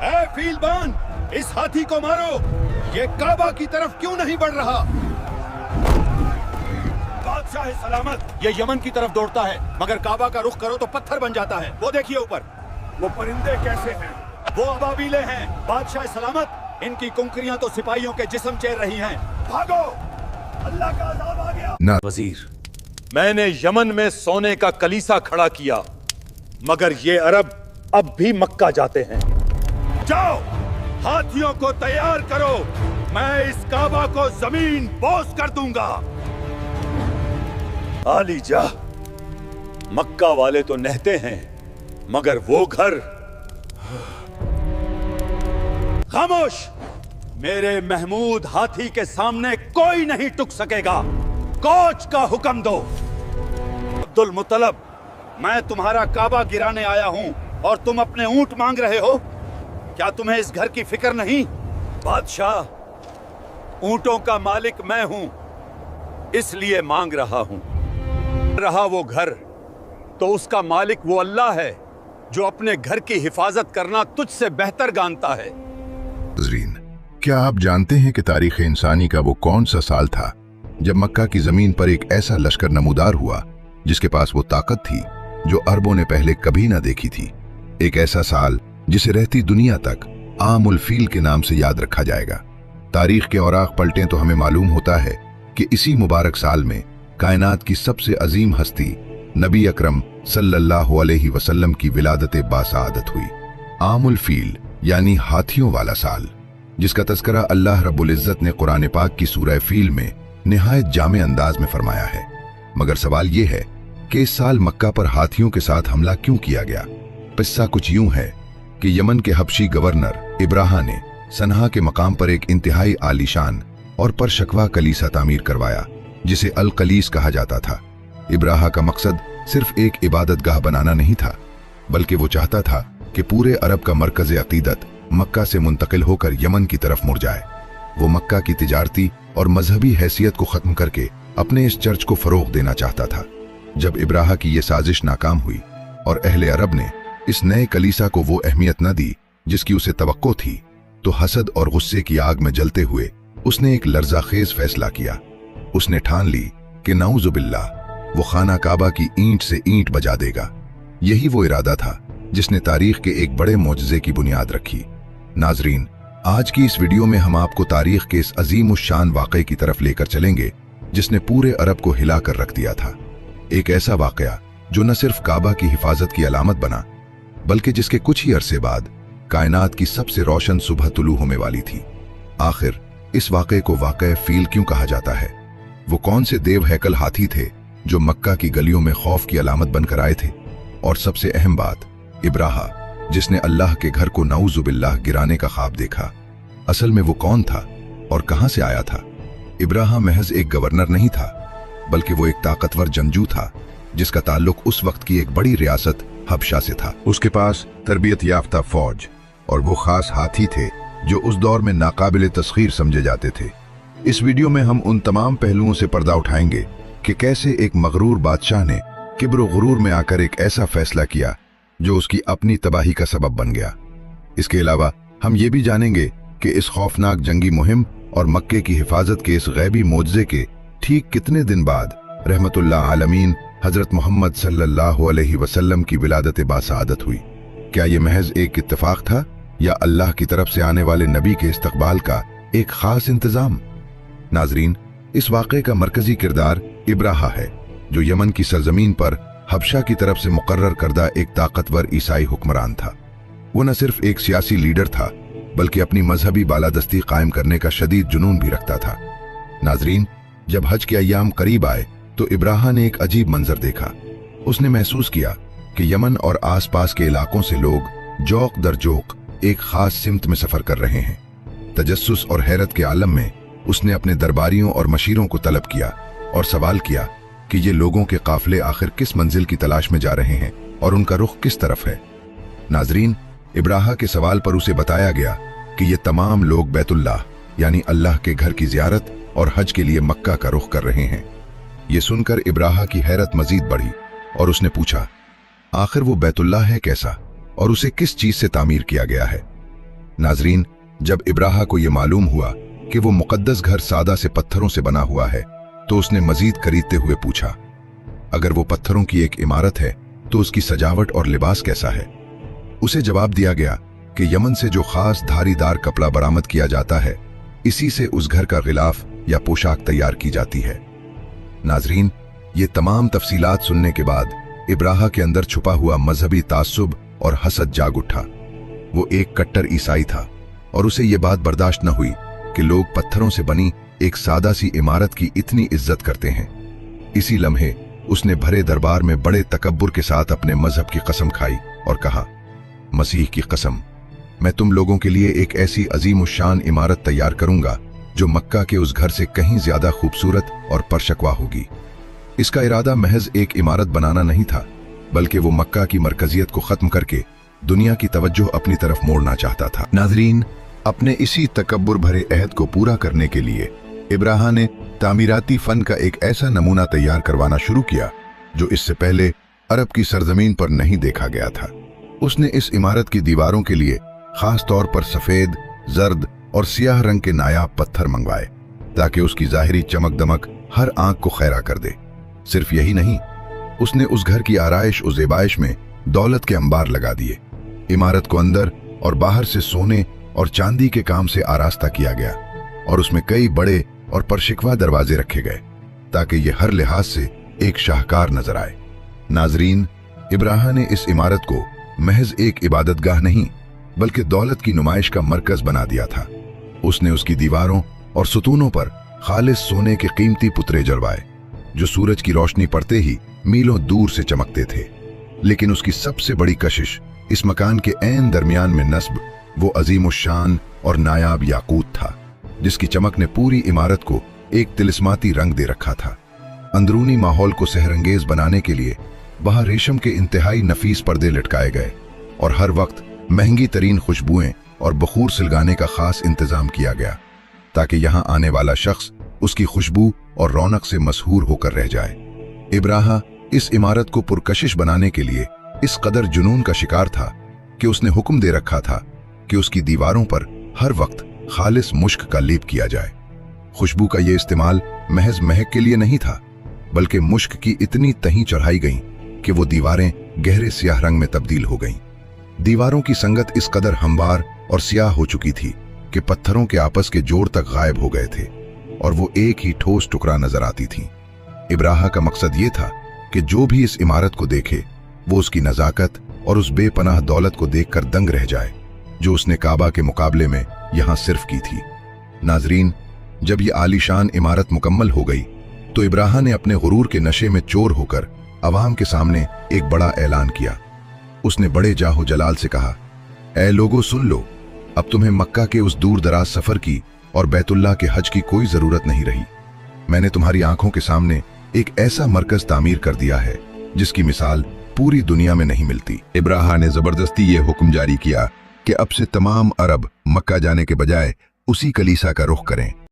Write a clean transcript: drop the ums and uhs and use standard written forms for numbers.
ए फीलबान, इस हाथी को मारो। ये काबा की तरफ क्यों नहीं बढ़ रहा? बादशाह सलामत, ये यमन की तरफ दौड़ता है, मगर काबा का रुख करो तो पत्थर बन जाता है। वो देखिए ऊपर, वो परिंदे कैसे हैं? वो अबाबीले हैं। बादशाह सलामत, इनकी कुंकरियां तो सिपाहियों के जिस्म चेर रही हैं। भागो, अल्लाह का अज़ाब आ गया। ना वजीर, मैंने यमन में सोने का कलीसा खड़ा किया, मगर ये अरब अब भी मक्का जाते हैं। जाओ, हाथियों को तैयार करो, मैं इस काबा को जमीन बोस कर दूंगा। आली जा, मक्का वाले तो नहते हैं, मगर वो घर। खामोश, मेरे महमूद हाथी के सामने कोई नहीं टुक सकेगा। कोच का हुक्म दो। अब्दुल मुत्तलब, मैं तुम्हारा काबा गिराने आया हूं और तुम अपने ऊंट मांग रहे हो। क्या तुम्हें इस घर की फिक्र नहीं? बादशाह, ऊंटों का मालिक मैं हूं, इसलिए मांग रहा हूं। रहा वो घर, तो उसका मालिक वो अल्लाह है जो अपने घर की हिफाजत करना तुझसे बेहतर जानता है। नज़रीन, क्या आप जानते हैं कि तारीख़ इंसानी का वो कौन सा साल था जब मक्का की जमीन पर एक ऐसा लश्कर नमूदार हुआ जिसके पास वो ताकत थी जो अरबों ने पहले कभी ना देखी थी? एक ऐसा साल जिसे रहती दुनिया तक आमुल फील के नाम से याद रखा जाएगा। तारीख के औराक पलटें तो हमें मालूम होता है कि इसी मुबारक साल में कायनात की सबसे अजीम हस्ती नबी अकरम सल्लल्लाहु अलैहि वसल्लम की विलादत बासादत हुई। आमुल फील यानी हाथियों वाला साल, जिसका तज़किरा अल्लाह रब्बुल इज़्ज़त ने कुरान पाक की सूरह फील में निहायत जामे अंदाज में फरमाया है। मगर सवाल यह है कि इस साल मक्का पर हाथियों के साथ हमला क्यों किया गया? किस्सा कुछ यूं है कि यमन के हबशी गवर्नर इब्राहा ने सनहा के मकाम पर एक इंतहाई आलीशान और परशकवा कलीसा तामीर करवाया, जिसे अल कलीस कहा जाता था। इब्राहा का मकसद सिर्फ एक इबादतगाह बनाना नहीं था, बल्कि वो चाहता था कि पूरे अरब का मरकज अकीदत मक्का से मुंतकिल होकर यमन की तरफ मुड़ जाए। वो मक्का की तिजारती और मजहबी हैसियत को खत्म करके अपने इस चर्च को फरोग देना चाहता था। जब इब्राहा की ये साजिश नाकाम हुई और अहले अरब ने इस नए कलीसा को वो अहमियत न दी जिसकी उसे तवक्को थी, तो हसद और गुस्से की आग में जलते हुए उसने एक लर्जाखेज फैसला किया। उसने ठान ली कि नाउजुबिल्लाह वो खाना काबा की ईंट से ईंट बजा देगा। यही वो इरादा था जिसने तारीख के एक बड़े मोजज़े की बुनियाद रखी। नाजरीन, आज की इस वीडियो में हम आपको तारीख के इस अजीम उस शान वाक़े की तरफ लेकर चलेंगे जिसने पूरे अरब को हिलाकर रख दिया था। एक ऐसा वाक़या जो न सिर्फ काबा की हिफाजत की अलामत बना, बल्कि जिसके कुछ ही अरसे बाद कायनात की सबसे रोशन सुबह तुलू होने वाली थी। आखिर इस वाक़े को वाक़े फील क्यों कहा जाता है? वो कौन से देव हैकल हाथी थे जो मक्का की गलियों में खौफ की अलामत बनकर आए थे? और सबसे अहम बात, इब्राहा जिसने अल्लाह के घर को नाउजुबिल्लाह गिराने का ख्वाब देखा, असल में वो कौन था और कहां से आया था? इब्राहा महज एक गवर्नर नहीं था, बल्कि वो एक ताकतवर जंगजू था जिसका ताल्लुक उस वक्त की एक बड़ी रियासत हबशा से था। उसके पास तरबियत याफ्ता फौज और वो खास हाथी थे जो उस दौर में नाकाबिले तस्खीर समझे जाते थे। इस वीडियो में हम उन तमाम पहलुओं से पर्दा उठाएंगे कि कैसे एक मगरूर बादशाह ने किब्र गुरूर में आकर एक ऐसा फैसला किया जो उसकी अपनी तबाही का सबब बन गया। इसके अलावा हम ये भी जानेंगे कि इस खौफनाक जंगी मुहिम और मक्के की हिफाजत के इस गैबी मोजज़े के ठीक कितने दिन बाद रहमतुल्लाह आलमीन हजरत मोहम्मद सल्लल्लाहु अलैहि वसल्लम की विलादत बासादत हुई। क्या ये महज एक इत्तेफाक था या अल्लाह की तरफ से आने वाले नबी के इस्तकबाल का एक खास इंतजाम? नाजरीन, इस वाक़े का मरकजी किरदार इब्राहा है, जो यमन की सरजमीन पर हबशा की तरफ से मुकर्रर करदा एक ताकतवर ईसाई हुक्मरान था। वो न सिर्फ एक सियासी लीडर था, बल्कि अपनी मजहबी बालादस्ती कायम करने का शदीद जुनून भी रखता था। नाजरीन, जब हज के अय्याम करीब आए तो इब्राहा ने एक अजीब मंजर देखा। उसने महसूस किया कि यमन और आसपास के इलाकों से लोग जोक दर जोक एक खास सिमत में सफर कर रहे हैं। तजस्सुस और हैरत के आलम में उसने अपने दरबारियों और मशीरों को तलब किया और सवाल किया कि ये लोगों के काफिले आखिर किस मंजिल की तलाश में जा रहे हैं और उनका रुख किस तरफ है। नाजरीन, इब्राहा के सवाल पर उसे बताया गया कि ये तमाम लोग बैतुल्लाह यानी अल्लाह के घर की जियारत और हज के लिए मक्का का रुख कर रहे हैं। ये सुनकर इब्राहा की हैरत मजीद बढ़ी और उसने पूछा, आखिर वो बैतुल्लाह है कैसा और उसे किस चीज से तामीर किया गया है? नाजरीन, जब इब्राहा को यह मालूम हुआ कि वो मुकद्दस घर सादा से पत्थरों से बना हुआ है, तो उसने मजीद खरीदते हुए पूछा, अगर वो पत्थरों की एक इमारत है तो उसकी सजावट और लिबास कैसा है? उसे जवाब दिया गया कि यमन से जो खास धारीदार कपड़ा बरामद किया जाता है, इसी से उस घर का गिलाफ या पोशाक तैयार की जाती है। नाजरीन, ये तमाम तफसीलात सुनने के बाद इब्राहा के अंदर छुपा हुआ मजहबी तासुब और हसद जाग उठा। वो एक कट्टर ईसाई था और उसे ये बात बर्दाश्त न हुई कि लोग पत्थरों से बनी एक सादा सी इमारत की इतनी इज्जत करते हैं। इसी लम्हे उसने भरे दरबार में बड़े तकब्बुर के साथ अपने मजहब की कसम खाई और कहा, मसीह की कसम, मैं तुम लोगों के लिए एक ऐसी अजीमुशान इमारत तैयार करूंगा जो मक्का के उस घर से कहीं ज्यादा खूबसूरत और परशकवा होगी। इसका इरादा महज एक इमारत बनाना नहीं था, बल्कि वो मक्का की मरकजियत को खत्म करके दुनिया की तवज्जो अपनी तरफ मोड़ना चाहता था। नाजरीन, अपने इसी तकब्बुर भरे अहद को पूरा करने के लिए इब्राहा ने तामीराती फन का एक ऐसा नमूना तैयार करवाना शुरू किया जो इससे पहले अरब की सरजमीन पर नहीं देखा गया था। उसने इस इमारत की दीवारों के लिए खास तौर पर सफेद, जर्द और सियाह रंग के नायाब पत्थर मंगवाए ताकि उसकी जाहिरी चमक दमक हर आंख को खैरा कर दे। सिर्फ यही नहीं, उसने उस घर की आराइश और ज़ेबाइश में दौलत के अंबार लगा दिए। इमारत को अंदर और बाहर से सोने और चांदी के काम से आरास्ता किया गया और उसमें कई बड़े और परशिकवा दरवाजे रखे गए ताकि यह हर लिहाज से एक शाहकार नजर आए। नाजरीन, इब्राहा ने इस इमारत को महज एक इबादतगाह नहीं बल्कि दौलत की नुमाइश का मरकज बना दिया था। उसने उसकी दीवारों और सुतूनों पर खालिस सोने के कीमती पुतरे जलवाए जो सूरज की रोशनी पड़ते ही मीलों दूर से चमकते थे। लेकिन उसकी सबसे बड़ी कशिश इस मकान के ऐन दरमियान में नस्ब वो अजीमुशान और नायाब याकूत था जिसकी चमक ने पूरी इमारत को एक तिलिस्माती रंग दे रखा था। अंदरूनी माहौल को सहरंगेज बनाने के लिए वहां रेशम के इंतहाई नफीस पर्दे लटकाए गए और हर वक्त महंगी तरीन खुशबुएं और बखूर सुलगाने का खास इंतजाम किया गया ताकि यहां आने वाला शख्स उसकी खुशबू और रौनक से मशहूर होकर रह जाए। इब्राहा इस इमारत को पुरकशिश बनाने के लिए इस कदर जुनून का शिकार था कि उसने हुक्म दे रखा था कि उसकी दीवारों पर हर वक्त खालिस मुश्क का लेप किया जाए। खुशबू का यह इस्तेमाल महज महक के लिए नहीं था बल्कि मुश्क की इतनी तहीं चढ़ाई गई कि वो दीवारें गहरे सियाह रंग में तब्दील हो गईं। दीवारों की संगत इस कदर हमवार और सियाह हो चुकी थी कि पत्थरों के आपस के जोड़ तक गायब हो गए थे और वो एक ही ठोस टुकड़ा नजर आती थी। इब्राहा का मकसद ये था कि जो भी इस इमारत को देखे वो उसकी नजाकत और उस बेपनाह दौलत को देखकर दंग रह जाए जो उसने काबा के मुकाबले में यहां सिर्फ की थी। नाजरीन, जब ये आलीशान इमारत मुकम्मल हो गई तो इब्राहा ने अपने गुरूर के नशे में चोर होकर अवाम के सामने एक बड़ा ऐलान किया। उसने बड़े जाहो जलाल से कहा, ऐ लोगों सुन लो, अब तुम्हें मक्का के उस दूर दराज सफर की और बैतुल्लाह के हज की कोई जरूरत नहीं रही। मैंने तुम्हारी आंखों के सामने एक ऐसा मरकज तामीर कर दिया है जिसकी मिसाल पूरी दुनिया में नहीं मिलती। इब्राहा ने जबरदस्ती ये हुक्म जारी किया कि अब से तमाम अरब मक्का जाने के बजाय उसी कलीसा का रुख करें